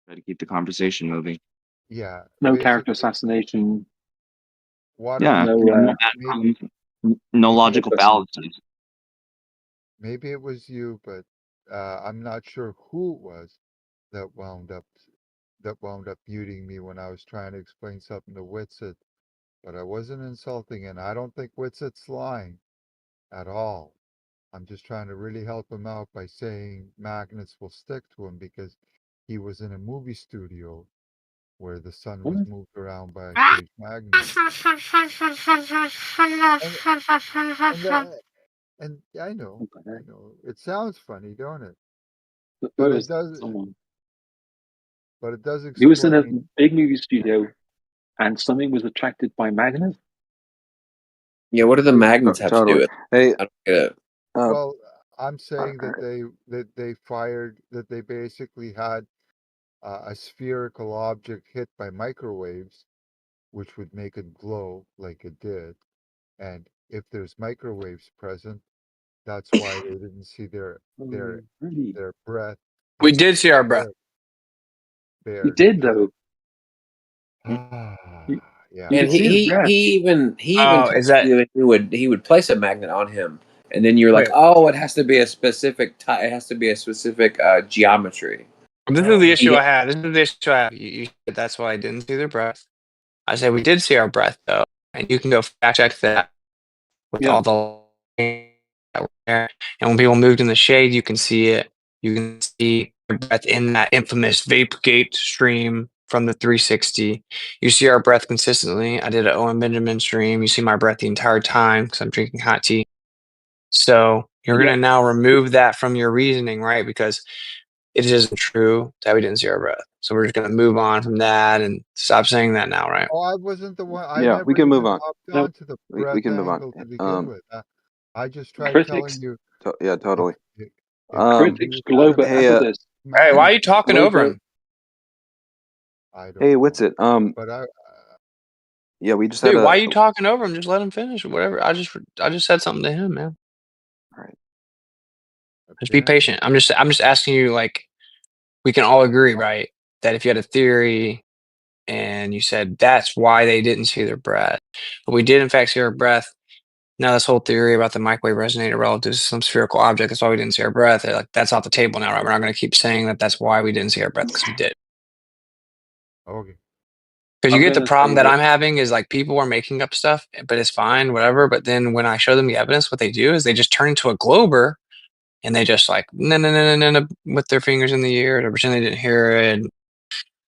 Try to keep the conversation moving. Yeah, No character basically, assassination. what Yeah, No, no no logical person. fallacies. maybe it was you, but I'm not sure who it was that wound up muting me when I was trying to explain something to Witsit, but I wasn't insulting, and I don't think Witsit's lying at all. I'm just trying to really help him out by saying magnets will stick to him because he was in a movie studio where the sun was moved around by a cage magnet. And and that, and I know. It sounds funny, don't it? Where But it was does someone? but it does He was in a explain. big movie studio, and something was attracted by magnets. Yeah, what do the magnets have to do Totally. with Hey, it? I don't get it. Well, I'm saying alright. that they basically had a spherical object hit by microwaves, which would make it glow like it did. And if there's microwaves present, that's why they didn't see Really? their breath We in the did see our breath. He bear did because though. yeah. You And could see his breath. he even Oh, told is that you that he would place a magnet on him, and then you're like, Wait. oh, it has to be a specific it has to be a specific geometry. This is the issue Yeah. I had. This is the issue I have. You said that's why I didn't see their breath. I said we did see our breath though, and you can go fact check that with all the that were there. And when people moved in the shade, you can see it. You can see our breath in that infamous Vapegate stream from the 360. You see our breath consistently. I did an Owen Benjamin stream. You see my breath the entire time because I'm drinking hot tea. So you're Yeah. gonna now remove that from your reasoning, right? Because it isn't true that we didn't see our breath. So we're just gonna move on from that and stop saying that now, right? Oh, I wasn't the one. I Yeah, we never can move even on. hopped No, on to the We breath can move on. angle to begin with. I just tried telling critics. you Yeah, totally. if Critics you had a Glover Hey, added this. Hey, why are you magnet, talking over Glover. him? I don't hey, know. what's it? But Yeah, we just Dude, had why a. are you talking over him? Just let him finish or whatever. I just said something to him, man. Alright. Just be patient. I'm just asking you, like, we can all agree, right? That if you had a theory and you said that's why they didn't see their breath, but we did in fact see our breath. Now this whole theory about the microwave resonator relative to some spherical object, that's why we didn't see our breath. They're like, that's off the table now, right? We're not going to keep saying that that's why we didn't see our breath because we did. Okay. Because you I'm get the gonna problem say that that I'm having is like people are making up stuff, but it's fine, whatever. But then when I show them the evidence, what they do is they just turn into a glober and they just like no no no no no no with their fingers in the air to pretend they didn't hear it. And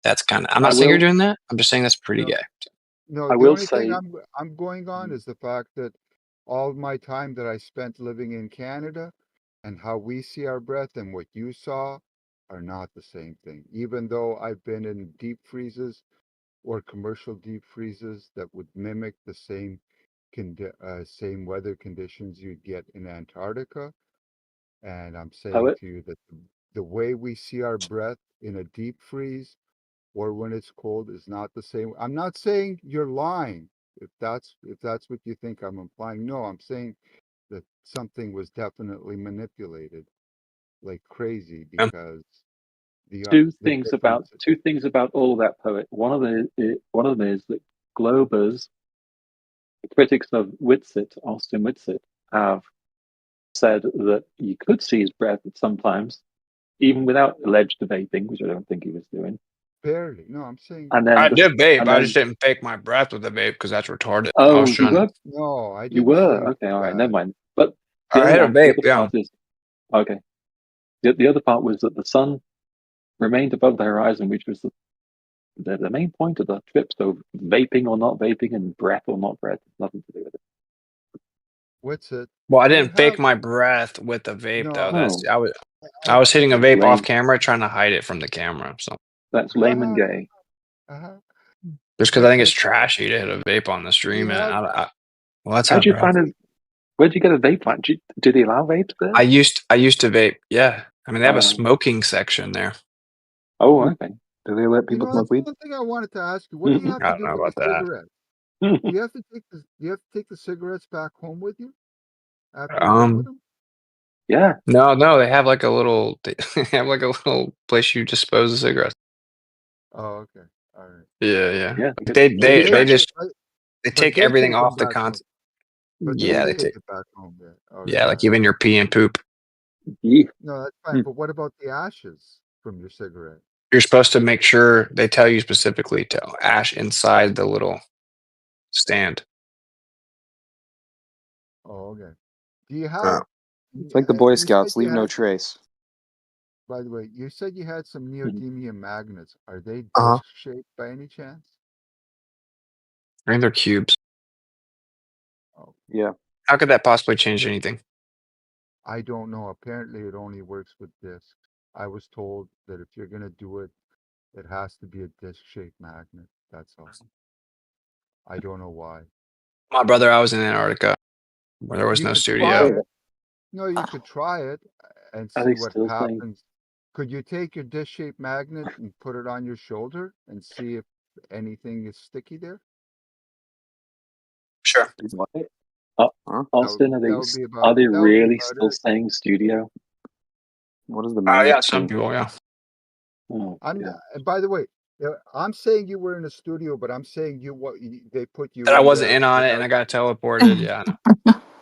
that's kind of I'm I not saying you're will. doing that. I'm just saying that's pretty No, gay. no. I The will only thing say. I'm going on is the fact that all of my time that I spent living in Canada and how we see our breath and what you saw are not the same thing. Even though I've been in deep freezes or commercial deep freezes that would mimic the same weather conditions you'd get in Antarctica. And I'm I saying will, to you that the way we see our breath in a deep freeze or when it's cold is not the same. I'm not saying you're lying. If that's what you think I'm implying. No, I'm saying that something was definitely manipulated like crazy because the difference. two things about all that poet. One of them is that Globers, the critics of Whitsitt, Austin Whitsitt, have said that you could see his breath at sometimes, even without alleged vaping, which I don't think he was doing. Barely. No, I'm saying And then I did vape. and I just then didn't fake my breath with the vape because that's retarded. I was oh, you trying to. were no, I you didn't were say okay, all right, that. never mind. But I had a the vape. other Yeah. part is okay. The other part was that the sun remained above the horizon, which was the main point of the trip. So vaping or not vaping, and breath or not breath, nothing to do with it. What's it? Well, I You didn't fake have my breath with the vape though. no. That's I I was hitting a think vape off Lame. camera, trying to hide it from the camera. So That's lame and gay. uh-huh. just because I think it's trashy to hit a vape on the We stream, and have well, that's How'd out, you bro. find a? Where'd you get a vape from? Did they allow vapes there? I used to vape. Yeah, I mean they have a Uh, smoking section there. oh, okay. Do they let people that's smoke weed? one thing I wanted to ask you. What do you have I to don't do know with the about that. cigarettes? Do you have to take the cigarettes back home with you after you're done with them? Yeah. No, they have like a little they have like a little place you dispose of cigarettes. Oh, okay. All right. Yeah. Yeah, because They you they can they actually. just but, they but take they everything take them off the back home. concept. But they Yeah, they take take. it back home. Yeah. Okay. Yeah, like even your pee and poop. Yeah. No, that's fine. But what about the ashes from your cigarette? You're supposed to make sure they tell you specifically to ash inside the little stand. Oh, okay. Do you have? It's like the Boy You said Scouts, you leave no had. trace. By the way, you said you had some neodymium magnets. Are they Uh-huh. disc shaped by any chance? I think they're cubes. Oh, Yeah. How could that possibly change anything? I don't know. Apparently, it only works with discs. I was told that if you're gonna do it, it has to be a disc-shaped magnet. That's all. I don't know why. My brother, I was in Antarctica where there was You no could try studio. it. No, you could try it and Are see they what still saying? happens. Could you take your disc-shaped magnet and put it on your shoulder and see if anything is sticky there? Sure. What? Uh, Huh? Austin, That would be are about. they That would be really about still it. saying studio? What does the magnet Yeah, some do? people, yeah. Oh, I'm yeah. not, and by the way, I'm saying you were in a studio, but I'm saying they put That you I in wasn't there in on it and without. I got teleported. Yeah. I know.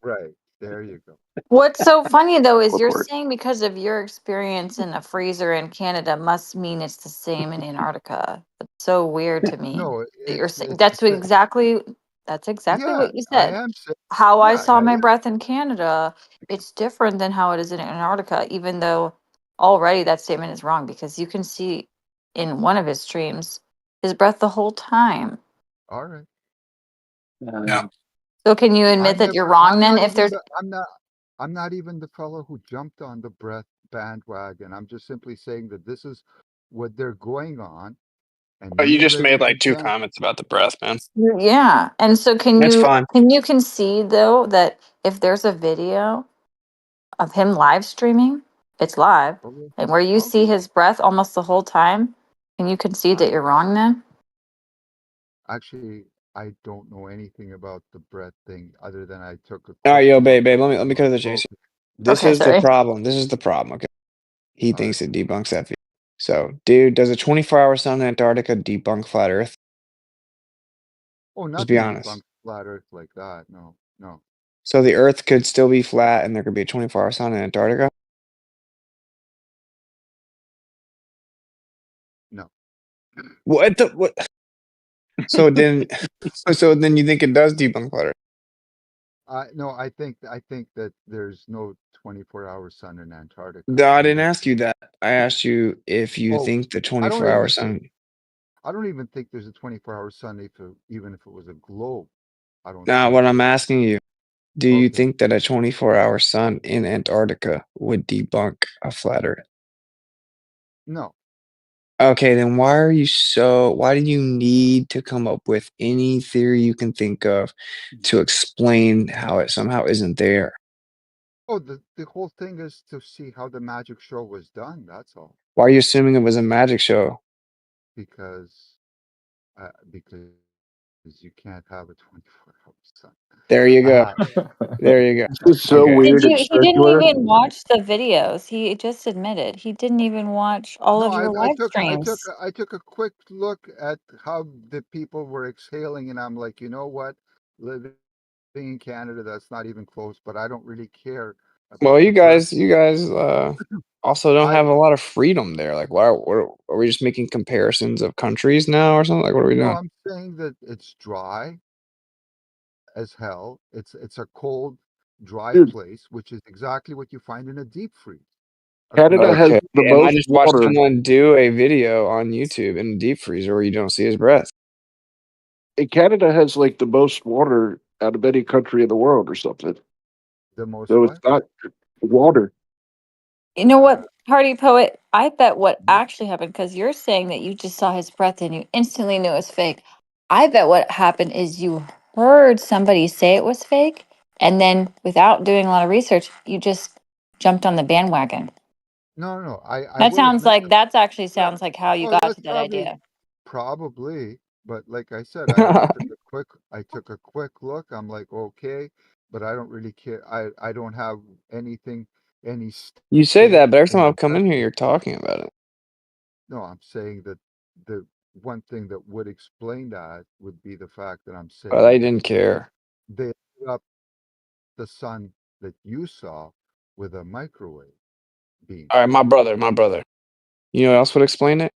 Right. There you go. What's so funny though is you're Teleport. saying because of your experience in a freezer in Canada must mean it's the same in Antarctica. It's so weird to me No, that you're it's saying it's the same. that's exactly Yeah, what you I said. am saying. How I Yeah, saw yeah, my yeah. breath in Canada, it's different than how it is in Antarctica, even though already that statement is wrong because you can see in one of his streams his breath the whole time. All right. Yeah. So can you I admit that you're never. wrong then if there's I'm not even the fellow who jumped on the breath bandwagon. I'm just simply saying that this is what they're going on, and But you me, just made ladies like and two gents. comments about the breath, man. Yeah. And so It's fine. can you concede though that if there's a video of him live streaming, it's live, Okay. and where you see Okay. his breath almost the whole time, can you concede I that you're wrong then? actually I don't know anything about the breath thing other than I took a All right, quick yo, look babe, babe. at Let me cut to the chase. okay. This Okay, is the sorry. problem. This is the problem. Okay. He All right. thinks it debunks that. So, dude, does a 24-hour sun in Antarctica debunk flat Earth? Oh, Just be nothing honest. debunks flat Earth like that. No, no, So the Earth could still be flat, and there could be a 24-hour sun in Antarctica. no. What the what? So then, so then you think it does debunk flat Earth? No, I think that there's no 24-hour sun in Antarctica. No, I And didn't that ask you that. I asked you if you oh, think the I don't 24-hour even think sun. I don't even think there's a 24-hour sun even if it was a globe. I don't Now, think what there I'm is. asking you, do you Okay. think that a 24-hour sun in Antarctica would debunk a flat Earth? No. Okay, then why do you need to come up with any theory you can think of to explain how it somehow isn't there? Oh, the whole thing is to see how the magic show was done. That's all. Why are you assuming it was a magic show? Because you can't have a 24-hour sun. There you go. Uh, There you go. This is so Okay. weird and He didn't circular. even watch the videos. He just admitted he didn't even watch all no, of your live streams. I took a quick look at how the people were exhaling, and I'm like, you know what? Living in Canada, that's not even close. But I don't really care Well, about the breath. you guys also don't I have a lot of freedom there. Like, why are we just making comparisons of countries now or something? Like, what are we no, doing? I'm saying that it's dry as hell. It's a cold, dry Dude, place, which is exactly what you find in a deep freeze. Canada has Okay, the and I most just watched water. someone do a video on YouTube in a deep freezer where you don't see his breath. And Canada has like the most water out of any country in the world or something. The most So it's what? not water. You know Uh, what, Party Poet? I bet what yeah. actually happened, because you're saying that you just saw his breath and you instantly knew it was fake. I bet what happened is you heard somebody say it was fake, and then without doing a lot of research, you just jumped on the bandwagon. No, no, I That will sounds admit like that. that's actually sounds like how you Oh, got that's to that idea. probably, but like I said, I took a quick look. I'm like, okay, but I don't really care. I don't have anything, any You say stake that, but every time in I the come breath. in here, you're talking about it. No, I'm saying that the one thing that would explain that would be the fact that I'm But I saying didn't care. they lit up the sun that you saw with a microwave beam. All right, my brother. You know what else would explain it?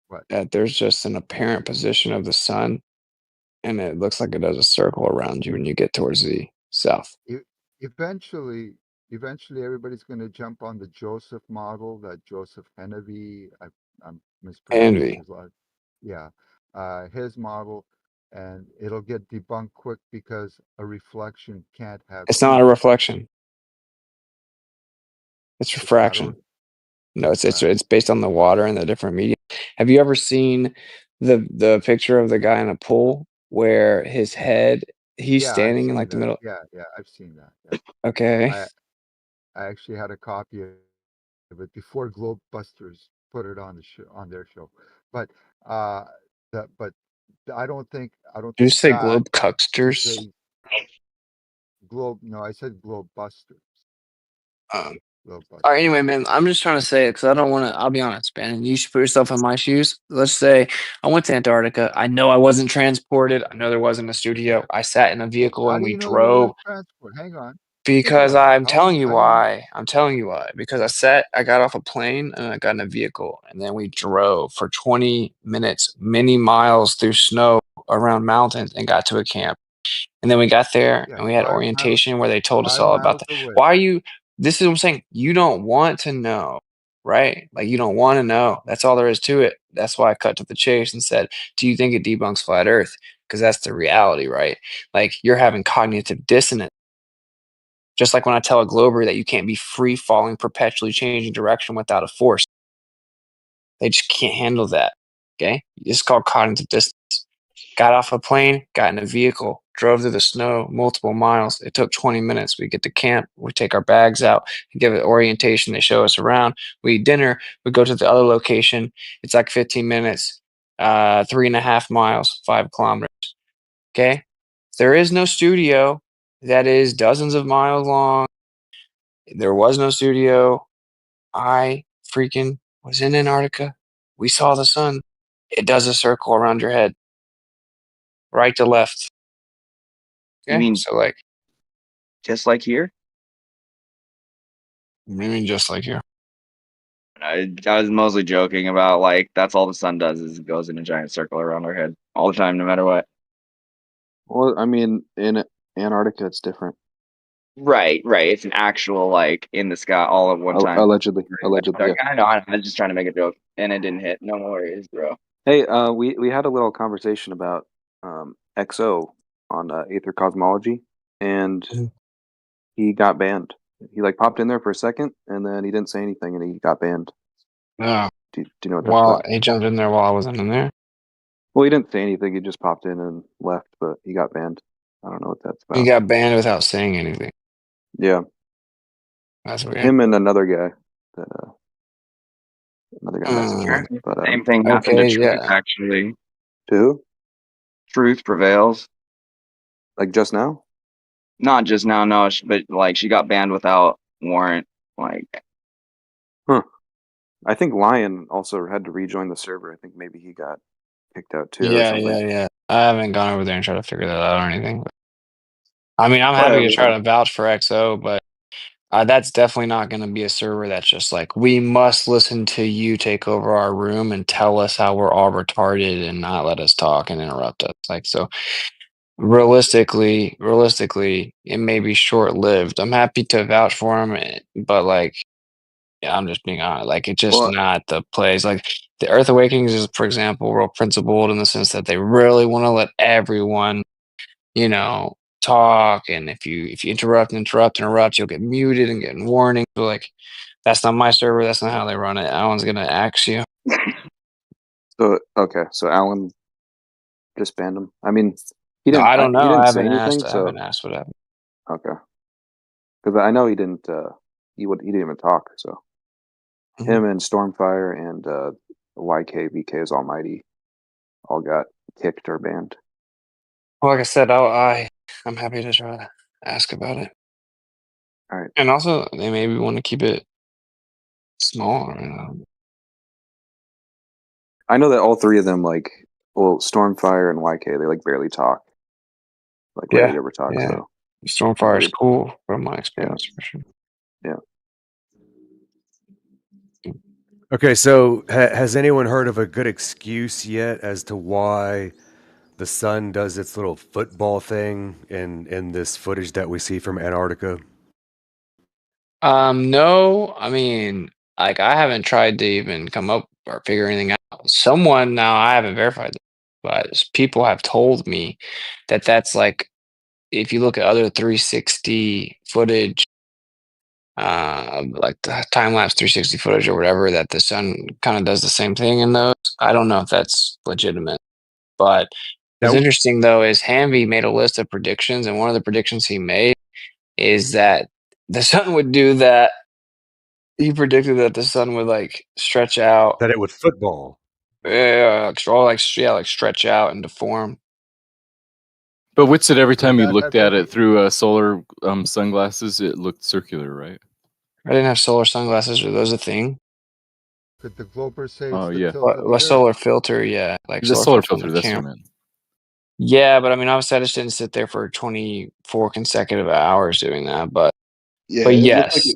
But That there's just an apparent position of the sun, and it looks like it does a circle around you when you get towards the south. e- eventually, everybody's going to jump on the Joseph model, that Joseph Hennevy. I'm mispronouncing Envy. his last. Yeah, his model, and it'll get debunked quick because a reflection can't have It's not heat. a reflection. It's It's not a refraction. No, it's refraction. based on the water and the different media. Have you ever seen the picture of the guy in a pool where his head he's Yeah, I've standing in seen like the that. middle? Yeah, yeah, I've seen that. Yeah, Okay. I I actually had a copy of it before Globebusters put it on the show on their show. But uh that but I don't Did you think say that globe is cucksters? a globe no, I said Globebusters. Um, all right, Globebusters. anyway, man, I'm just trying to say it because I don't want to. I'll be honest, man. And you should put yourself in my shoes. Let's say I went to Antarctica. I know I wasn't transported. I know there wasn't a studio. I sat in a vehicle How and do we you know there drove. wasn't transport? Hang on. Think Because about it. I'm telling you How do you know? why. I'm telling you why. Because I got off a plane and I got in a vehicle, and then we drove for 20 minutes, many miles through snow around mountains, and got to a camp. And then we got there Yeah, and we had orientation where they told us five all about miles that. away. Why are you? This is what I'm saying. You don't want to know, right? Like you don't want to know. That's all there is to it. That's why I cut to the chase and said, "Do you think it debunks flat Earth?" Because that's the reality, right? Like you're having cognitive dissonance. Just like when I tell a glober that you can't be free falling, perpetually changing direction without a force. They just can't handle that. Okay? It's called cognitive dissonance. Got off a plane, got in a vehicle, drove through the snow multiple miles. It took 20 minutes. We get to camp, we take our bags out, give it orientation, they show us around. We eat dinner, we go to the other location. It's like 15 minutes, 3.5 miles, 5 kilometers. Okay? There is no studio that is dozens of miles long. There was no studio. I freaking was in Antarctica. We saw the sun. It does a circle around your head, right to left. You Okay, mean so like, just like here? maybe just like here. I was mostly joking about like that's all the sun does is it goes in a giant circle around our head all the time, no matter what. Well, I mean, in Antarctica, it's different. Right, right. It's an actual like in the sky all at one time. Allegedly, allegedly, yeah. I know. I'm just trying to make a joke, and it didn't hit. No worries, bro. Hey, we had a little conversation about XO on Aether Cosmology, and Mhm. he got banned. He like popped in there for a second, and then he didn't say anything, and he got banned. Oh, Do you know what that's well, about? he jumped in there while I wasn't in there. Well, he didn't say anything. He just popped in and left, but he got banned. I don't know what that's He about. got banned without saying anything. Yeah, That's weird. him and another guy that another guy messaged me. Apparently, But same thing happened to Okay, Truth. yeah. Actually, to who? Truth prevails. Like just now? Not just now, no, but like she got banned without warrant. Like, Huh. I think Lion also had to rejoin the server. I think maybe he got kicked out too or Yeah, something. yeah, yeah. I haven't gone over there and tried to figure that out or anything. But, I mean, I'm happy to whatever. try to vouch for XO, but that's definitely not going to be a server that's just like, we must listen to you take over our room and tell us how we're all retarded and not let us talk and interrupt us. Like, so realistically, it may be short lived. I'm happy to vouch for him, but like, yeah, I'm just being honest. Like, it's just Well, not the place. Like, the Earth Awakenings is, for example, real principled in the sense that they really want to let everyone, talk. And if you interrupt, you'll get muted and get warnings. But like, that's not my server. That's not how they run it. Alan's gonna axe you. so okay, so Alan just banned him. I mean, No, I don't he know. didn't say anything, I haven't so asked what happened. okay. Because I know he didn't. He didn't even talk. So Mhm. him and Stormfire and YKVK's Almighty all got kicked or banned. Well, like I said, I'm happy to try to ask about it. All right. And also, they maybe want to keep it small. I know that all three of them, like, well, Stormfire and YK, they like barely talk. Like Yeah, rarely ever talk. yeah. So Stormfire is they, cool from my yeah, experience for sure. yeah. Okay, so has anyone heard of a good excuse yet as to why the sun does its little football thing in this footage that we see from Antarctica? No, I mean, like I haven't tried to even come up or figure anything out. Someone now I haven't verified this, but people have told me that that's like if you look at other 360 footage, like the time lapse 360 footage or whatever, that the sun kind of does the same thing in those. I don't know if that's legitimate, but what's That interesting though is Hamvey made a list of predictions, and one of the predictions he made is that the sun would do that. He predicted that the sun would like stretch out, that it would football. like stretch out and deform. But Witsit, every Could time you that looked have at any it through solar sunglasses, it looked circular, right? I didn't have solar sunglasses. Are those a thing? could the Glober say it's Oh the yeah, tilt of What the Earth? solar filter? Yeah, like the solar solar filter on filter. the That's what I camera. meant. Yeah, but I mean, obviously, I just didn't sit there for 24 consecutive hours doing that. Yeah, But it looked like yes,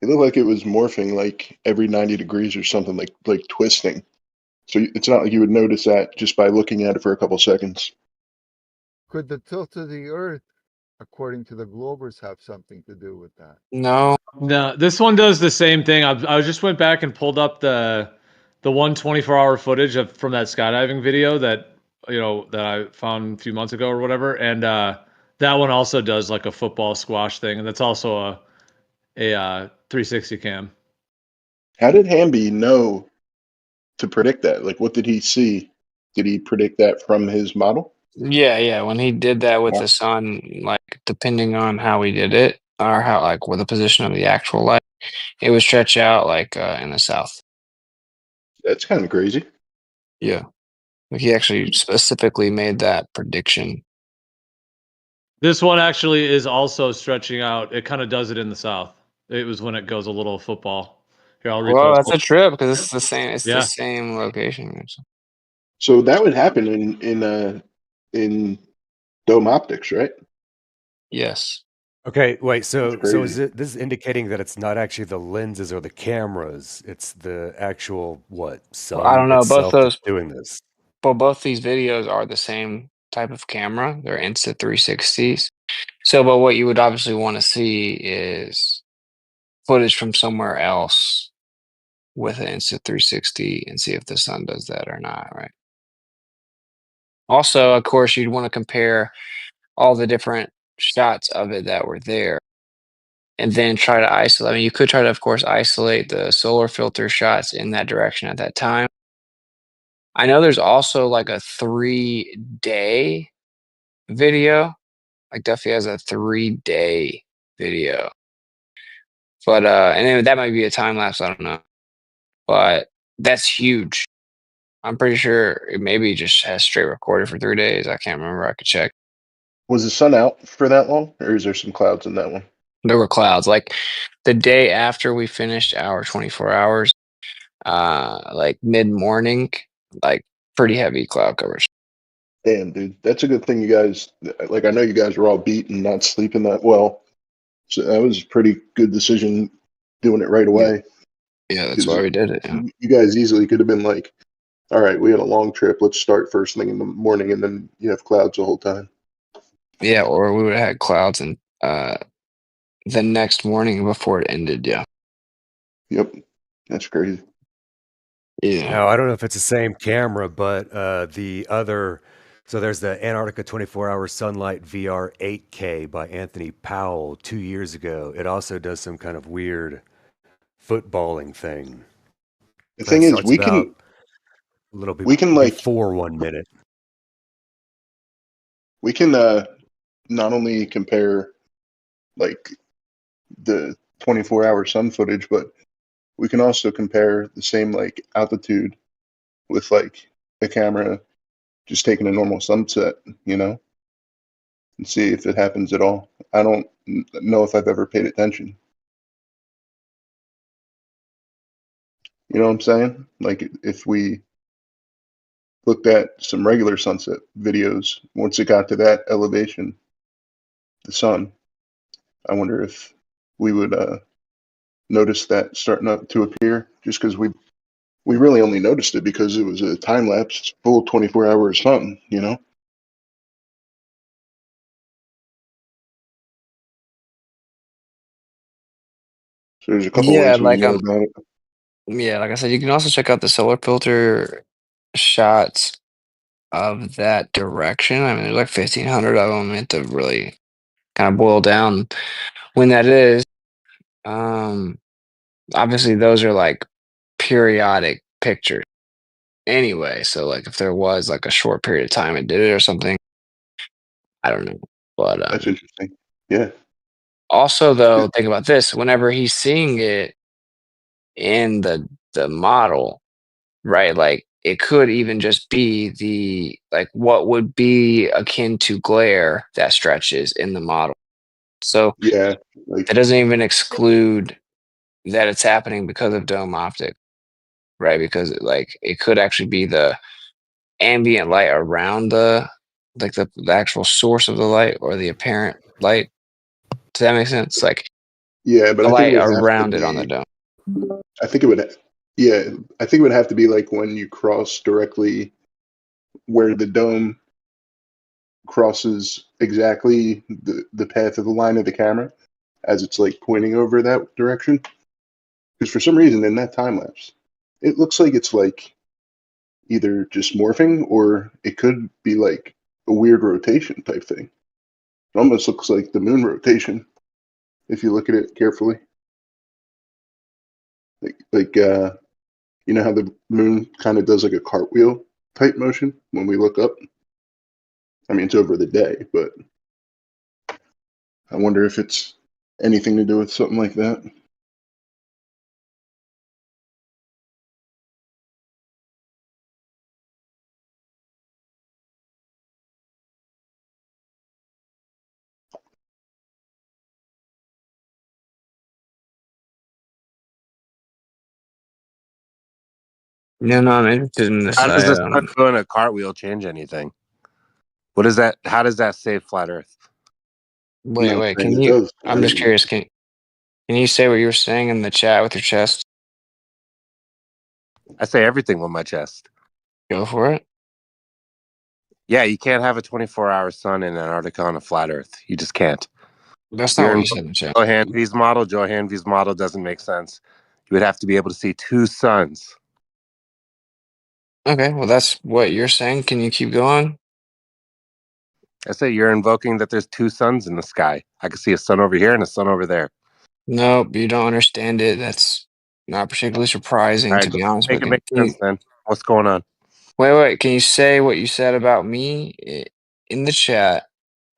it looked like it was morphing like every 90 degrees or something, like twisting. So it's not like you would notice that just by looking at it for a couple seconds. Could the tilt of the Earth, according to the Globers, have something to do with that? no, No, this one does the same thing. I just went back and pulled up the 124-hour footage from that skydiving video that that I found a few months ago or whatever, and that one also does like a football squash thing, and that's also a 360 cam. How did Hamby know to predict that? Like, what did he see? Did he predict that from his model? yeah. When he did that with the Wow, sun, like depending on how he did it or how like with the position of the actual light, it would stretch out like in the south. that's kind of crazy. Yeah. Like he actually specifically made that prediction. This one actually is also stretching out. It kind of does it in the south. It was when it goes a little football. Here, I'll Well, repost that's it. a trip because it's the same. It's the Yeah. same location. So that would happen in dome optics, right? Yes. Okay, wait. That's So is crazy. it this is indicating that it's not actually the lenses or the cameras? It's the actual what Well, I sun don't know. itself that's doing this. Both these videos are the same type of camera. They're Insta 360s. So, but what you would obviously want to see is footage from somewhere else with an Insta 360 and see if the sun does that or not, right? Also, of course, you'd want to compare all the different shots of it that were there and then try to isolate. I mean, you could try to, of course, isolate the solar filter shots in that direction at that time. I know there's also like a 3-day video. Like Duffy has a 3-day video. But and then that might be a time lapse, I don't know. But that's huge. I'm pretty sure it maybe just has straight recorded for 3 days. I can't remember. I could check. Was the sun out for that long, or is there some clouds in that one? There were clouds. Like the day after we finished our 24 hours, like mid-morning, like pretty heavy cloud coverage. Damn, dude, that's a good thing you guys, like, I know you guys were all beat and not sleeping that well. So that was a pretty good decision doing it right Yeah, away. yeah, that's Because why we did it. Yeah. you guys easily could have been like, all right, we had a long trip. Let's start first thing in the morning, and then you have clouds the whole time. Yeah, or we would have had clouds and the next morning before it ended. Yeah. Yep, that's crazy. Yeah. Now, I don't know if it's the same camera, but the other, so there's the Antarctica 24-hour sunlight VR 8K by Anthony Powell 2 years ago. It also does some kind of weird footballing thing. The That thing is, starts about a little bit we can like before 1 minute. we can not only compare like the 24-hour sun footage, but we can also compare the same like altitude with like a camera just taking a normal sunset, and see if it happens at all. I don't know if I've ever paid attention. You know what I'm saying? Like if we looked at some regular sunset videos, once it got to that elevation, the sun, I wonder if we would notice that starting to appear, just because we really only noticed it because it was a time lapse, full 24 hours something, you know? So there's a couple Yeah, ways we can like go about it. yeah, like I said, you can also check out the solar filter shots of that direction. I mean, there's like 1,500 of them. To really kind of boil down when that is. Um, Obviously, those are like periodic pictures anyway. So, like, if there was like a short period of time it did it or something, I don't know. But That's interesting. Yeah. also, though, think about this: whenever he's seeing it in the model, right? Like, it could even just be the like what would be akin to glare that stretches in the model. So Yeah. Like, that doesn't even exclude that it's happening because of dome optic, right? Because like it could actually be the ambient light around the actual source of the light or the apparent light. Does that make sense? Like yeah, but the I think it light would have to around it on the be, dome. I think it would, yeah, I think it would have to be like when you cross directly where the dome crosses exactly the path of the line of the camera as it's like pointing over that direction. Because for some reason in that time lapse, it looks like it's like either just morphing or it could be like a weird rotation type thing. It almost looks like the moon rotation if you look at it carefully. Like you know how the moon kind of does like a cartwheel type motion when we look up? I mean, it's over the day, but I wonder if it's anything to do with something like that. No, I'm interested in this. How does the sun doing a cartwheel change anything? What is that? How does that save flat Earth? I'm Wait, not wait. saying Can it you? does. I'm just curious. Can you say what you were saying in the chat with your chest? I say everything with my chest. Go for it. Yeah, you can't have a 24-hour sun in Antarctica on a flat Earth. You just can't. That's not You're what in you said in the chat. Joe Hanvey's model. Joe Hanvey's model doesn't make sense. You would have to be able to see two suns. Okay, well, that's what you're saying. Can you keep going? I say you're invoking that there's two suns in the sky. I can see a sun over here and a sun over there. Nope, you don't understand it. That's not particularly All surprising, right, to go be honest make with it you. make sense then. What's going on? Wait. Can you say what you said about me in the chat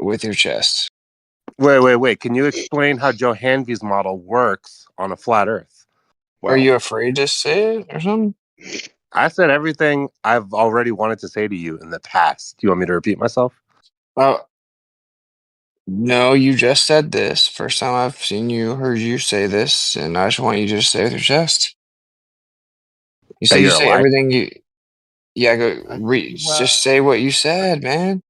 with your chest? Wait. Can you explain how Joe Hanvey's model works on a flat Earth? Wow. Are you afraid to say it or something? I said everything I've already wanted to say to you in the past. Do you want me to repeat myself? Well, no, you just said this. First time I've heard you say this, and I just want you to just say it with your chest. You That said you you're a say liar? everything you. Yeah, go I read. well, Just say what you said, man.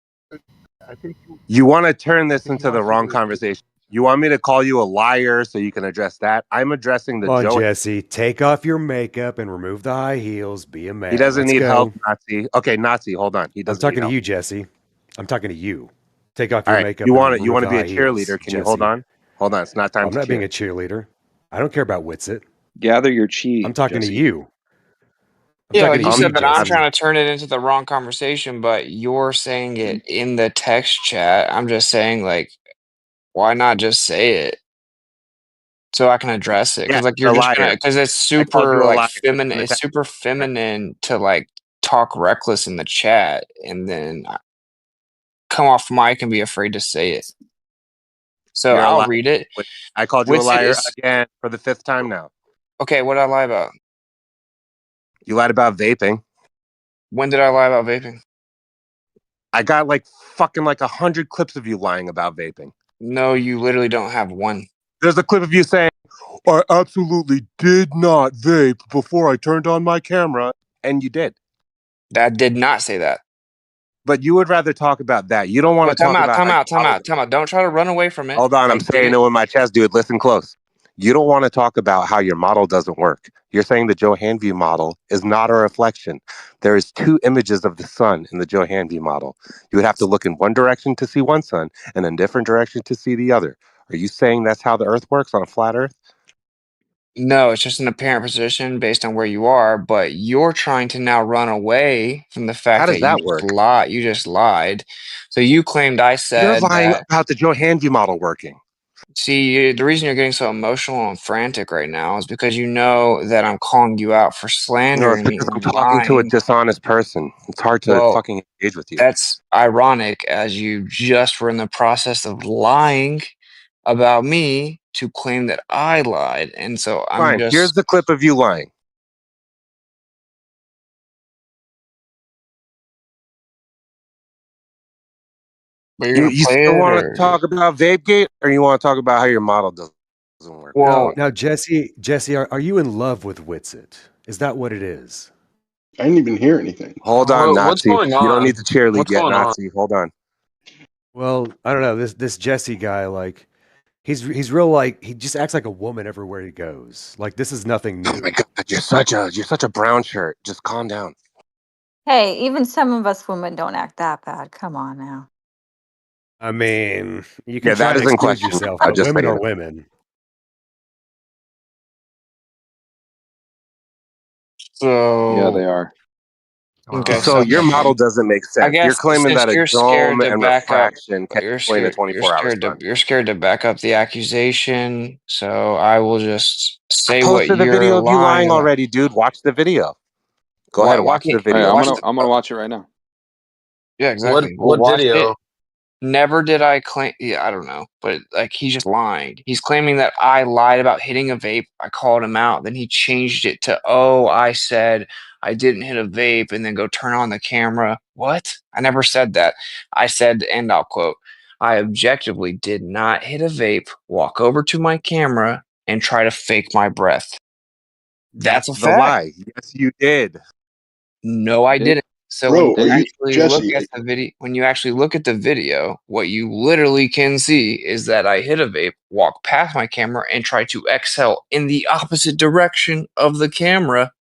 I think You want to turn I this think he into the wants you wrong to. conversation. You want me to call you a liar so you can address that? I'm addressing the Come on, Joe. Jesse. Take off your makeup and remove the high heels. Be a man. He doesn't Let's need help, go. Nazi. Okay, Nazi, hold on. He I'm doesn't need talking to help. you, Jesse. I'm talking to you. Take off All your right. makeup You and want it? You remove want the to be a high heels, cheerleader? Can you hold Jesse. on? Hold on. It's not time I'm to not cheer. being a cheerleader. I don't care about Witsit. Gather your chi, I'm talking to Jesse. you. I'm Yeah, talking like to you Calm you, said that I'm down. Jesse. trying to turn it into the wrong conversation, but you're saying it in the text chat. I'm just saying, like, why not just say it so I can address it? Yeah, Because like you're you're a just gonna, liar. because it's I called super you a like liar. feminine. In the It's text. super feminine to like talk reckless in the chat and then come off mic and be afraid to say it. So You're a I'll liar. read it. I called you a Wits it liar is again for the fifth time now. okay. What did I lie about? You lied about vaping. When did I lie about vaping? I got like fucking like 100 clips of you lying about vaping. No, you literally don't have one. There's a clip of you saying, I absolutely did not vape before I turned on my camera. And you did. That did not say that. But you would rather talk about that. You don't want to talk about Time out. Don't try to run away from it. Hold on, I'm saying it with my chest, dude. Listen close. You don't want to talk about how your model doesn't work. You're saying the Joe Hanvey model is not a reflection. There is two images of the sun in the Joe Hanvey model. You would have to look in one direction to see one sun and a different direction to see the other. Are you saying that's how the Earth works on a flat Earth? No, it's just an apparent position based on where you are, but you're trying to now run away from the fact How does that that work? you just lied. So you claimed I You're said lying that. about the Joe Hanvey model working. See, the reason you're getting so emotional and frantic right now is because you know that I'm calling you out for No, it's slandering me because I'm and talking to a lying. dishonest person. It's hard to Well, fucking engage with you. that's ironic as you just were in the process of lying about me to claim that I lied. And so I'm Fine. Here's just, the clip of you lying. but you're You, going to you play still it want to or, talk about VapeGate, or you want to talk about how your model doesn't work? well, Now, Jesse, are you in love with Witsit? Is that what it is? I didn't even hear anything. Hold on, What's Nazi. going You don't on? need to cheerlead What's yet, going on? Nazi. Hold on. Well, I don't know. This Jesse guy, like, he's real, like, he just acts like a woman everywhere he goes. Like, this is nothing Oh my new. god, you're such a brown shirt. Just calm down. Hey, even some of us women don't act that bad. Come on now. I mean, you can Yeah, try that and is in exclude question. yourself, I'll but just women say are it. women. Yeah, so, they are. okay, So your model doesn't make I sense. You're guess claiming since that a you're dome scared to and back up, refraction can explain a 24-hour sun. you're scared to back up the accusation. So I will just I say what posted a you're video of you lying lying about. already, dude. Watch the video. Go ahead, Why watch the can't Hey, video. watch I'm gonna watch it right now. Yeah, exactly. Well, What watch it. video? Never did I claim. Yeah, I don't know, but like he's just lying. He's claiming that I lied about hitting a vape. I called him out. Then he changed it to, "Oh, I said I didn't hit a vape," and then go turn on the camera. What? I never said that. I said, and I'll quote: "I objectively did not hit a vape. Walk over to my camera and try to fake my breath." That's That's a the fact. lie. Yes, you did. No, I Did didn't. So when Bro, you are didn't you actually look at Jesse? the video, what you literally can see is that I hit a vape, walk past my camera, and try to exhale in the opposite direction of the camera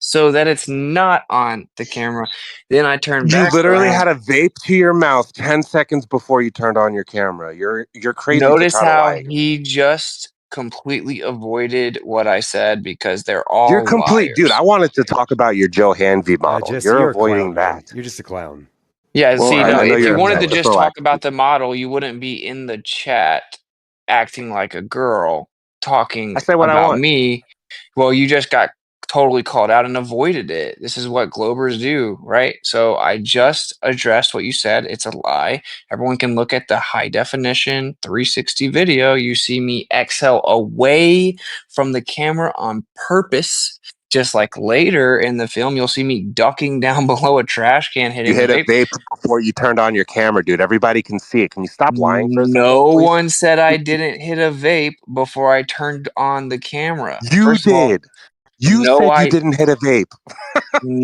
so that it's not on the camera. Then I turn You back literally around. had a vape to your mouth 10 seconds before you turned on your camera. You're crazy to Notice try to how lie. he just completely avoided what I said because they're You're all complete, dude. I liars. wanted to talk about your Joe Hanvey model. Jesse, You're you're a clown, avoiding man. that. You're just a clown. Yeah, well? see, no, I know if you you're wanted upset. to Just just relax. talk about the model, you wouldn't be in the chat acting like a girl I talking say what I about want. me. Well, you just got totally called out and avoided it. This is what Globers do, right? So I just addressed what you said. It's a lie. Everyone can look at the high definition 360 video. You see me exhale away from the camera on purpose. Just like later in the film, you'll see me ducking down below a trash can You hitting a hit a vape. vape before you turned on your camera, dude. Everybody can see it. Can you stop lying for a second, No please? one said I didn't hit a vape before I turned on the camera. You First of all, did. You no, said you I didn't hit a vape.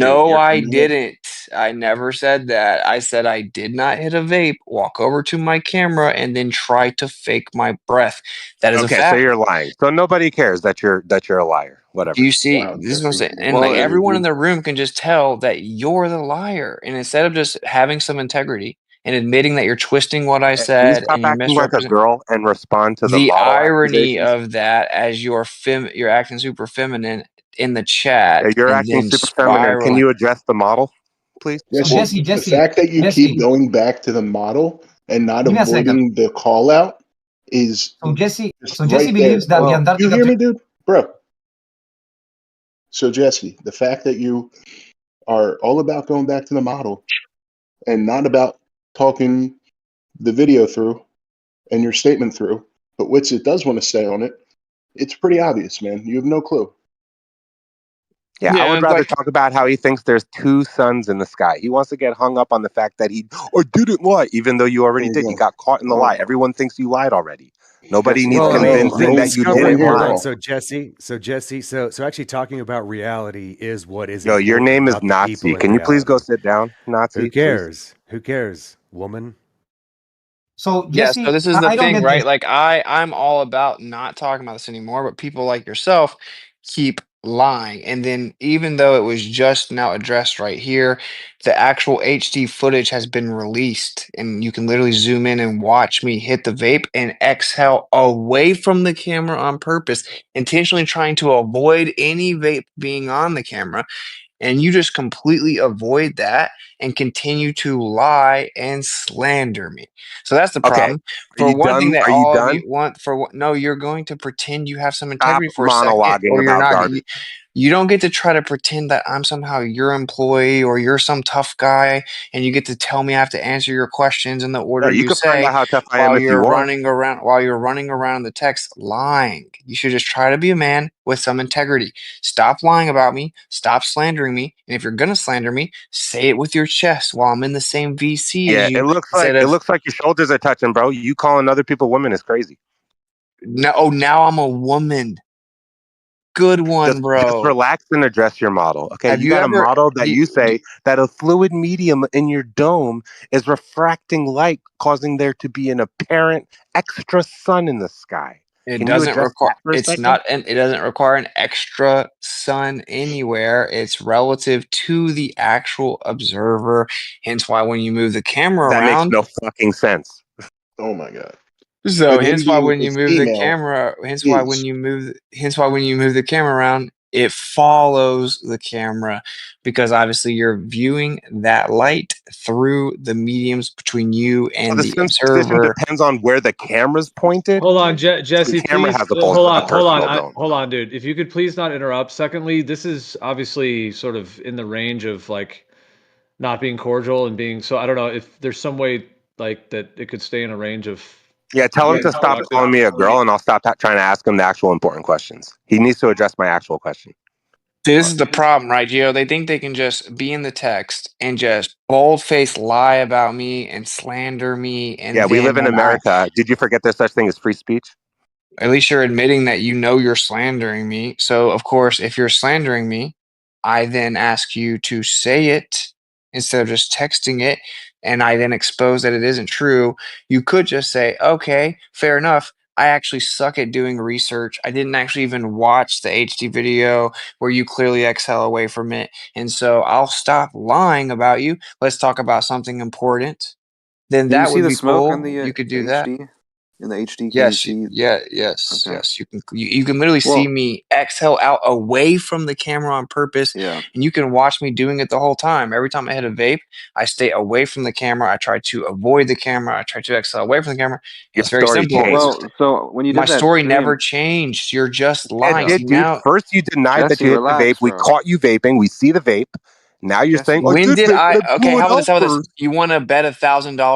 Dude, no, you're I No. didn't. I never said that. I said I did not hit a vape, walk over to my camera, and then try to fake my breath. That is a okay, so fact. you're lying. So nobody cares that you're a liar. Do Whatever. you see? Wow, This is what I'm Jesse. saying. And Well, like Really, everyone in dude. the room can just tell that you're the liar. And instead of just having some integrity and admitting that you're twisting what I Can you said stop and you're acting like a misrepresenting. girl and respond to the The model irony accusations? of that as you're acting super feminine in the chat Yeah, you're and acting then super feminine. Can spiraling. you address the model, please? So Jesse, Jesse, the fact that you keep Jesse, going back to the model and not give me a second. avoiding the call out is So Jesse just Jesse right there. believes that the well, You Antarctica hear me, dude? Bro. So, Jesse, the fact that you are all about going back to the model and not about talking the video through and your statement through, but Witsit does want to stay on it, it's pretty obvious, man. You have no clue. Yeah, I Yeah, would it's rather like talk about how he thinks there's two suns in the sky. He wants to get hung up on the fact that he or didn't lie, even though you There already you did. You go. got caught in the lie. Oh, Everyone thinks you lied already. Nobody Jesse, needs Well, I hold mean, on, convincing hold that you hold discovery. didn't here. Hold lie. on. So Jesse, so actually talking about reality is what is Yo, your important, name is not the people Nazi. in Can you please go reality. sit down, Who Nazi? Please. cares? Who cares, woman? So Yeah, so Jesse, this is the I don't thing, get this. right? Like I'm all about not talking about this anymore, but people like yourself keep lying. And then even though it was just now addressed right here, the actual HD footage has been released and you can literally zoom in and watch me hit the vape and exhale away from the camera on purpose, intentionally trying to avoid any vape being on the camera, and you just completely avoid that and continue to lie and slander me. So that's the Okay. problem. Are For you one thing done? that Are you all of you done? want for what no, you're going to pretend you have some Stop integrity for a second, monologuing or you're about not. garbage. You don't get to try to pretend that I'm somehow your employee or you're some tough guy and you get to tell me I have to answer your questions in the Yeah, order you you can find say out how tough I am if you want. while you're running around the text lying. You should just try to be a man with some integrity. Stop lying about me, stop slandering me, and if you're gonna slander me, say it with your chest while I'm in the same VC as Yeah, you it instead of looks like your shoulders are touching, bro. You calling other people women is crazy. no, oh, now I'm a woman. Good one, Just bro. relax and address your model. Okay, Have you you got a ever model that do, you say that a fluid medium in your dome is refracting light, causing there to be an apparent extra sun in the sky. it Can you doesn't address require that for a it's second? not an it doesn't require an extra sun anywhere. It's relative to the actual observer. Hence why when you move the camera That makes around, no fucking sense. Oh my god. so When hence why Indian when you is move the female camera, is. hence why when you move the camera around, it follows the camera because obviously you're viewing that light through the mediums between you So and the the sun's position observer. depends on where the camera's pointed. Hold on, The Jesse, camera please. has Hold a on, hold on, personal dome. hold on, dude. If you could please not interrupt. Secondly, this is obviously sort of in the range of like not being cordial and being so. I don't know if there's some way like that it could stay in a range of Yeah, tell him being to stop productive. calling me a girl, and I'll stop trying to ask him the actual important questions. He needs to address my actual question. This is the problem, right, Gio? They think they can just be in the text and just bold-faced lie about me and slander me, Yeah, and we then live in when I America. Did you forget there's such thing as free speech? at least you're admitting that you know you're slandering me. So, of course, if you're slandering me, I then ask you to say it instead of just texting it. And I then expose that it isn't true. You could just say, okay, fair enough. I actually suck at doing research. I didn't actually even watch the HD video where you clearly exhale away from it. And so I'll stop lying about you. Let's talk about something important. Then Can you that see would the be smoke on cool. You could the do that. HD? In the HD, can you Yes, see? Okay. yes. You can literally see Well, me exhale out away from the camera on purpose, yeah. and you can watch me doing it the whole time. Every time I hit a vape, I stay away from the camera. I try to avoid the camera. I try to exhale away from the camera. Your It's very story simple. changed. Well, so when you My did that story never stream, changed. You're just Yeah, it lying. so See did, dude. now, First, you denied that Jesse, you hit the vape. relax, We bro. caught you vaping. We see the vape. Now you're saying, Jesse, "I when did did vape, but I? I Okay, blew it how about this? out How about this? first." You want to bet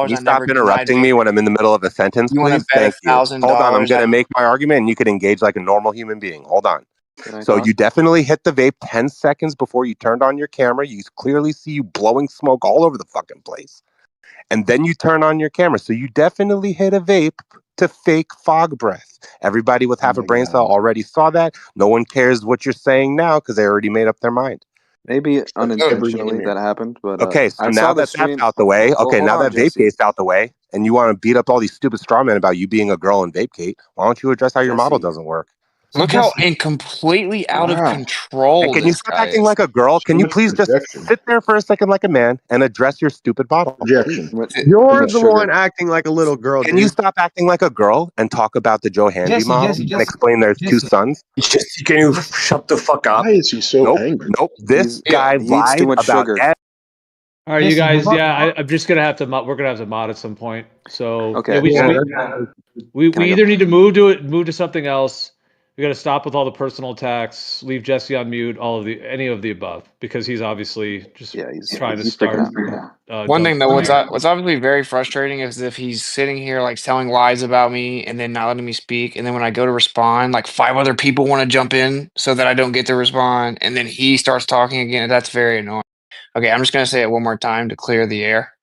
Can $1,000 you I stop never denied interrupting me vaping? when I'm in the middle of a sentence, You want to please? bet a Thank you. thousand Hold on. I'm dollars going I to make my argument and you can engage like a normal human being. Hold on. can I So talk? you definitely hit the vape 10 seconds before you turned on your camera. You clearly see you blowing smoke all over the fucking place. And then you turn on your camera. So you definitely hit a vape to fake fog breath. Everybody with Oh half a my brain cell god. already saw that. No one cares what you're saying now because they already made up their mind. Maybe Every unintentionally gamer. that happened, but Okay, so I now saw the that that's stream. out the way, Well, okay, hold now on, that vape Jesse. gate's out the way, and you want to beat up all these stupid straw men about you being a girl in vape gate, why don't you address how your model Jesse, doesn't work? So look how Jesse, completely out of relax. And control can you this stop guy acting is. like a girl? So Can you much please just projection. sit there for a second like a man and address your stupid model, please? Projection. Too You're much the one sugar. acting like a little girl, Can you dude. stop acting like a girl and talk about the Joe Hanvey Jesse, model Jesse, and Jesse, explain there's two Jesse, sons? Jesse, can you Jesse. shut the fuck Why up? is he so Nope, angry? nope. This Yeah, guy He eats too lied much about sugar. All right, you Jesse, you guys. brought. Yeah, I'm just gonna have to. We're gonna have to mod at some point. So yeah, Okay, we Yeah, so we can I we go? either need to move to something else. We got to stop with all the personal attacks. Leave Jesse on mute. Any of the above, because he's obviously just Yeah, trying to he's freaking start out. Yeah. one thing though, dumping on me. what's obviously very frustrating is if he's sitting here like telling lies about me and then not letting me speak, and then when I go to respond, like five other people want to jump in so that I don't get to respond, and then he starts talking again. That's very annoying. Okay, I'm just gonna say it one more time to clear the air.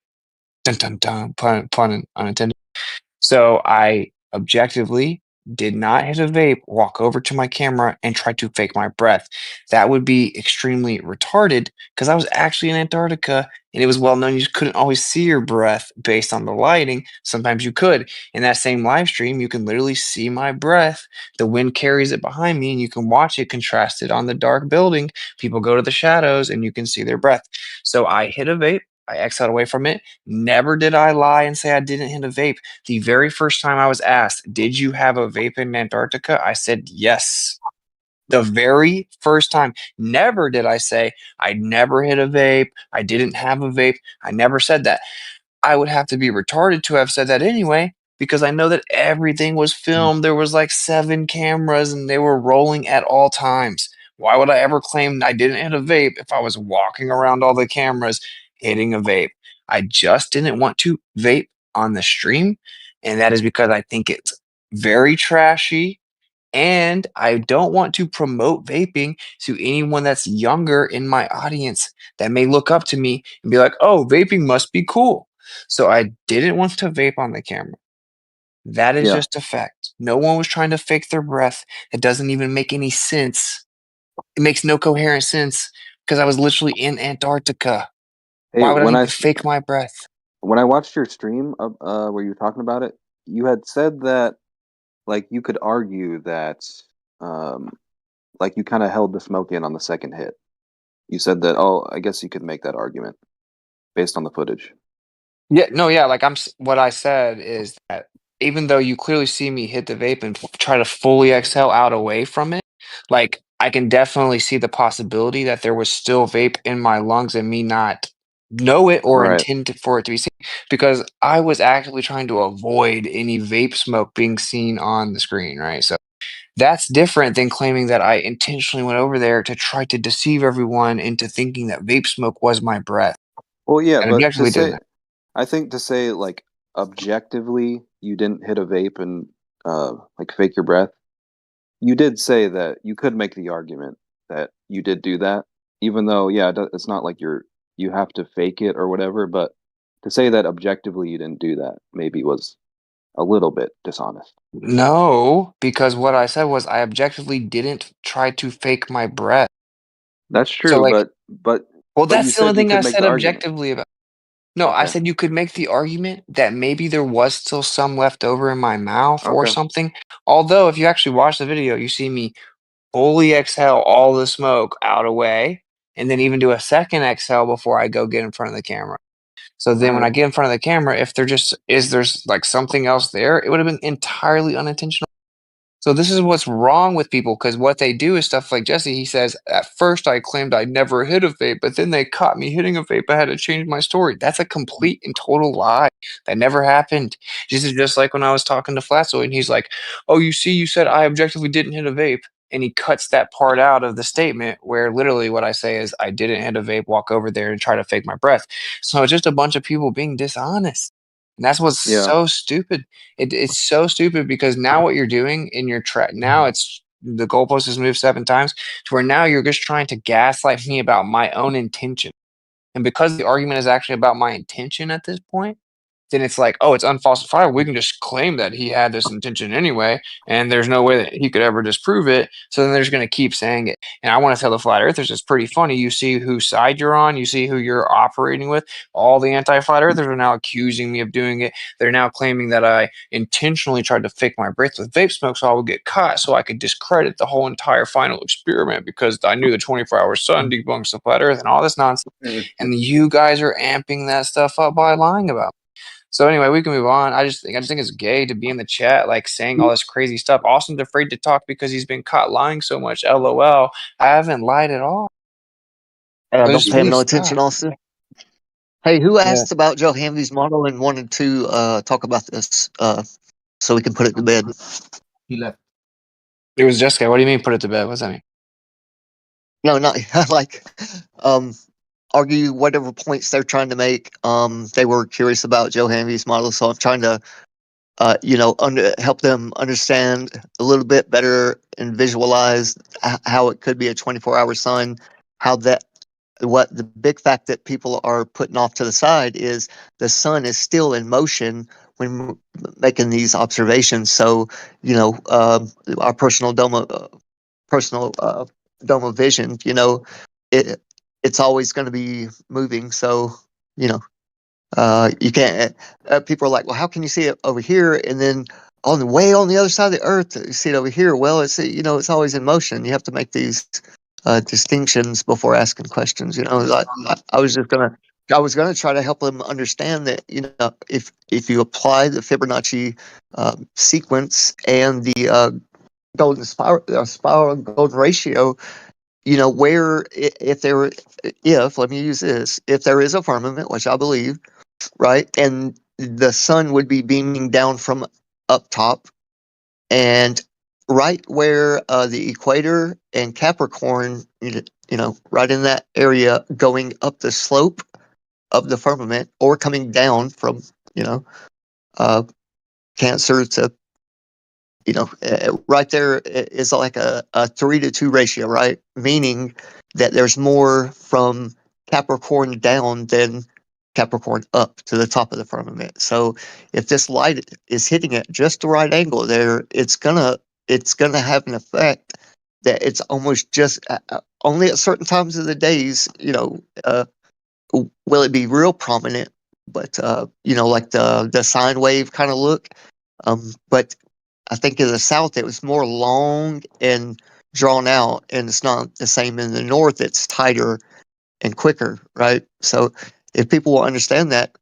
Dun dun dun. Pun unintended. So I objectively did not hit a vape, walk over to my camera, and try to fake my breath. That would be extremely retarded because I was actually in Antarctica and it was well known you just couldn't always see your breath based on the lighting. Sometimes you could. In that same live stream, you can literally see my breath. The wind carries it behind me and you can watch it contrasted on the dark building. People go to the shadows and you can see their breath. So I hit a vape. I exhaled away from it. Never did I lie and say I didn't hit a vape. The very first time I was asked, "Did you have a vape in Antarctica?" I said yes. The very first time. Never did I say I never hit a vape. I didn't have a vape. I never said that. I would have to be retarded to have said that anyway, because I know that everything was filmed. There was like 7 cameras and they were rolling at all times. Why would I ever claim I didn't hit a vape if I was walking around all the cameras hitting a vape? I just didn't want to vape on the stream, and that is because I think it's very trashy and I don't want to promote vaping to anyone that's younger in my audience that may look up to me and be like, "Oh, vaping must be cool." So I didn't want to vape on the camera. That is Yeah. just a fact. No one was trying to fake their breath. It doesn't even make any sense. It makes no coherent sense because I was literally in Antarctica. Hey, Why would I need to fake my breath? when I watched your stream where you were talking about it, you had said that like you could argue that um like you kind of held the smoke in on the second hit. You said that, oh, I guess you could make that argument based on the footage. Yeah, no, yeah, like what I said is that even though you clearly see me hit the vape and try to fully exhale out away from it, like I can definitely see the possibility that there was still vape in my lungs and me not know it or Right. intend for it to be seen because I was actively trying to avoid any vape smoke being seen on the screen, right? So that's different than claiming that I intentionally went over there to try to deceive everyone into thinking that vape smoke was my breath. Well, yeah, And but objectively doing that. I think to say like objectively you didn't hit a vape and like fake your breath, you did say that you could make the argument that you did do that, even though yeah, it's not like you have to fake it or whatever. But to say that objectively you didn't do that maybe was a little bit dishonest. No, because what I said was I objectively didn't try to fake my breath. That's So, true, like, well, but you that's the only said you thing I could make said the argument. objectively about. No, I Okay. said you could make the argument that maybe there was still some left over in my mouth or Okay. something. Although, if you actually watch the video, you see me fully exhale all the smoke out away and then even do a second exhale before I go get in front of the camera. So All then when right. I get in front of the camera, if there's like something else there, it would have been entirely unintentional. So this is what's wrong with people because what they do is stuff like Jesse. He says, "At first, I claimed I never hit a vape, but then they caught me hitting a vape. I had to change my story." That's a complete and total lie. That never happened. This is just like when I was talking to Flatsoy, and he's like, "Oh, you see, you said I objectively didn't hit a vape." And he cuts that part out of the statement where literally what I say is, "I didn't hit a vape, walk over there and try to fake my breath." So it's just a bunch of people being dishonest. And that's what's Yeah. so stupid. It's so stupid because now what you're doing in your now it's the goalpost has moved 7 times to where now you're just trying to gaslight me about my own intention. And because the argument is actually about my intention at this point, then it's like, oh, it's unfalsifiable. We can just claim that he had this intention anyway, and there's no way that he could ever disprove it. So then they're just going to keep saying it. And I want to tell the flat earthers it's pretty funny. You see whose side you're on, you see who you're operating with. All the anti flat earthers are now accusing me of doing it. They're now claiming that I intentionally tried to fake my breath with vape smoke so I would get caught so I could discredit the whole entire final experiment because I knew the 24-hour sun debunks the flat earth and all this nonsense. And you guys are amping that stuff up by lying about it. So anyway, we can move on. I just think it's gay to be in the chat like saying all this crazy stuff. Austin's afraid to talk because he's been caught lying so much. LOL. I haven't lied at all. Don't pay him no Please attention, stop. Austin. Hey, who Yeah. asked about Joe Hamby's model and wanted to talk about this so we can put it to bed? He left. It was Jessica. What do you mean put it to bed? What's that mean? No, not like argue whatever points they're trying to make. They were curious about Joe Hamby's model, so I'm trying to help them understand a little bit better and visualize how it could be a 24-hour sun, what the big fact that people are putting off to the side is the sun is still in motion when making these observations. So, our personal dome of vision, it's always going to be moving. So, you know, you can't. People are like, well, how can you see it over here and then on the way on the other side of the earth you see it over here? Well, it's always in motion. You have to make these distinctions before asking questions. I was gonna try to help them understand that if you apply the Fibonacci sequence and the golden spiral golden ratio, where if let me use this, if there is a firmament, which I believe, right, and the sun would be beaming down from up top, and right where the equator and Capricorn, right in that area, going up the slope of the firmament or coming down from, uh, Cancer to, right there is like a 3-to-2 ratio, right? Meaning that there's more from Capricorn down than Capricorn up to the top of the firmament. So if this light is hitting at just the right angle there, it's gonna have an effect that it's almost just only at certain times of the days, will it be real prominent, but like the sine wave kind of look. But I think in the south it was more long and drawn out, and it's not the same in the north. It's tighter and quicker, right? So if people will understand that,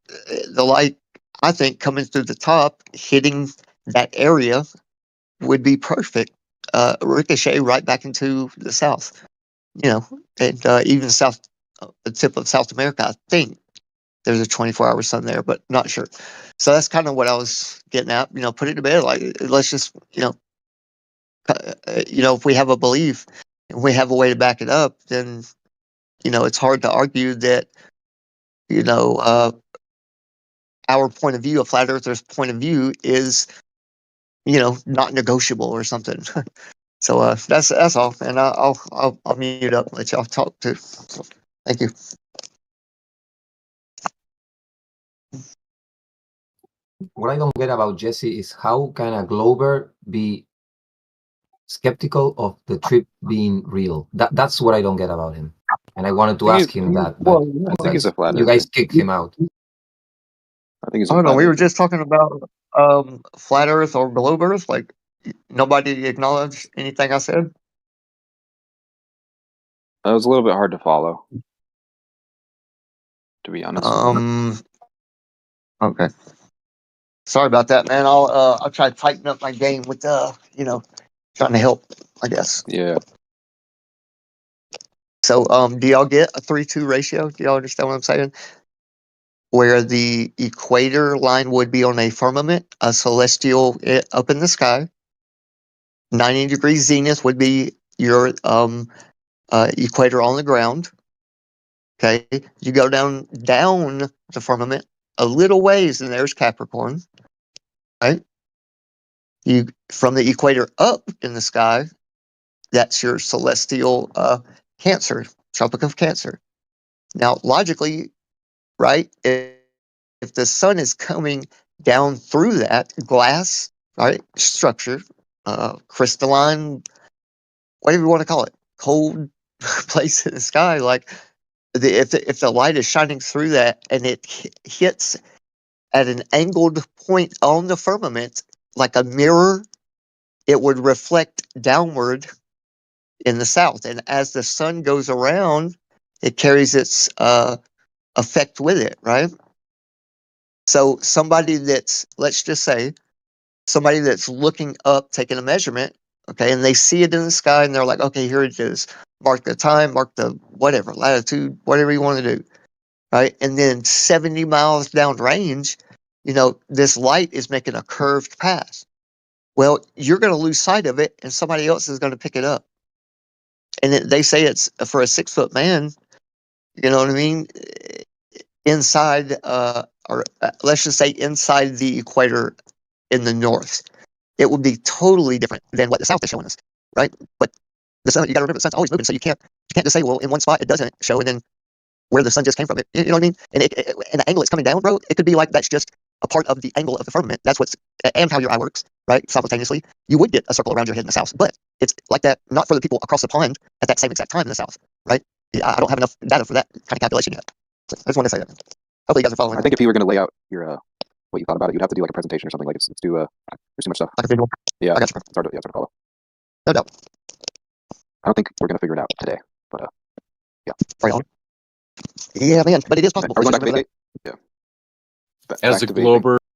the light, I think, coming through the top, hitting that area would be perfect. Ricochet right back into the south, and even the tip of South America. I think there's a 24-hour sun there, but not sure. So that's kind of what I was getting at. Put it to bed. Like, let's just, if we have a belief and we have a way to back it up, then it's hard to argue that you know uh, our point of view, a flat earther's point of view, is not negotiable or something. So that's all, and I'll mute up and let y'all talk too. So, thank you. What I don't get about Jesse is how can a Glober be skeptical of the trip being real? That's what I don't get about him. And I wanted to ask him that, but I think he's a flat you guys earther. kicked him out. I think he's a I don't know. flat We were earther. just talking about flat Earth or globe Earth. Like, nobody acknowledged anything I said. That was a little bit hard to follow, to be honest. Okay. Sorry about that, man. I'll try to tighten up my game with trying to help, I guess. Yeah. So do y'all get a 3-2 ratio? Do y'all understand what I'm saying? Where the equator line would be on a firmament, a celestial up in the sky. 90 degrees zenith would be your equator on the ground. Okay, you go down the firmament a little ways, and there's Capricorn. Right, you from the equator up in the sky, that's your celestial Cancer, Tropic of Cancer. Now, logically, right, if the sun is coming down through that glass, right, structure, crystalline, whatever you want to call it, cold place in the sky, like if the light is shining through that and it hits at an angled point on the firmament like a mirror, it would reflect downward in the south, and as the sun goes around, it carries its effect with it, right? So let's just say somebody that's looking up, taking a measurement, okay, and they see it in the sky and they're like, okay, here it is. Mark the time, mark the whatever, latitude, whatever you want to do, right? And then 70 miles downrange, this light is making a curved path. Well, you're going to lose sight of it and somebody else is going to pick it up. And they say it's for a 6-foot man, you know what I mean? Inside, or let's just say inside the equator in the north, it would be totally different than what the south is showing us, right? But the sun, you got to remember, the sun's always moving, so you can't just say, well, in one spot it doesn't show, and then where the sun just came from, you know what I mean? And and the angle it's coming down, bro, it could be like that's just a part of the angle of the firmament, that's what's, and how your eye works, right, simultaneously, you would get a circle around your head in the south. But it's like that, not for the people across the pond at that same exact time in the south, right? I don't have enough data for that kind of calculation yet. So I just want to say that. Hopefully you guys are following. I think if you were going to lay out your what you thought about it, you'd have to do like a presentation or something. Like it's too there's too much stuff. Like a visual. Yeah, I got you. it's hard to follow. No doubt. I don't think we're going to figure it out today, but yeah. Right on. Yeah, man, but it is possible. Are we going back to Vape? Yeah. As Back a to vaping. glober,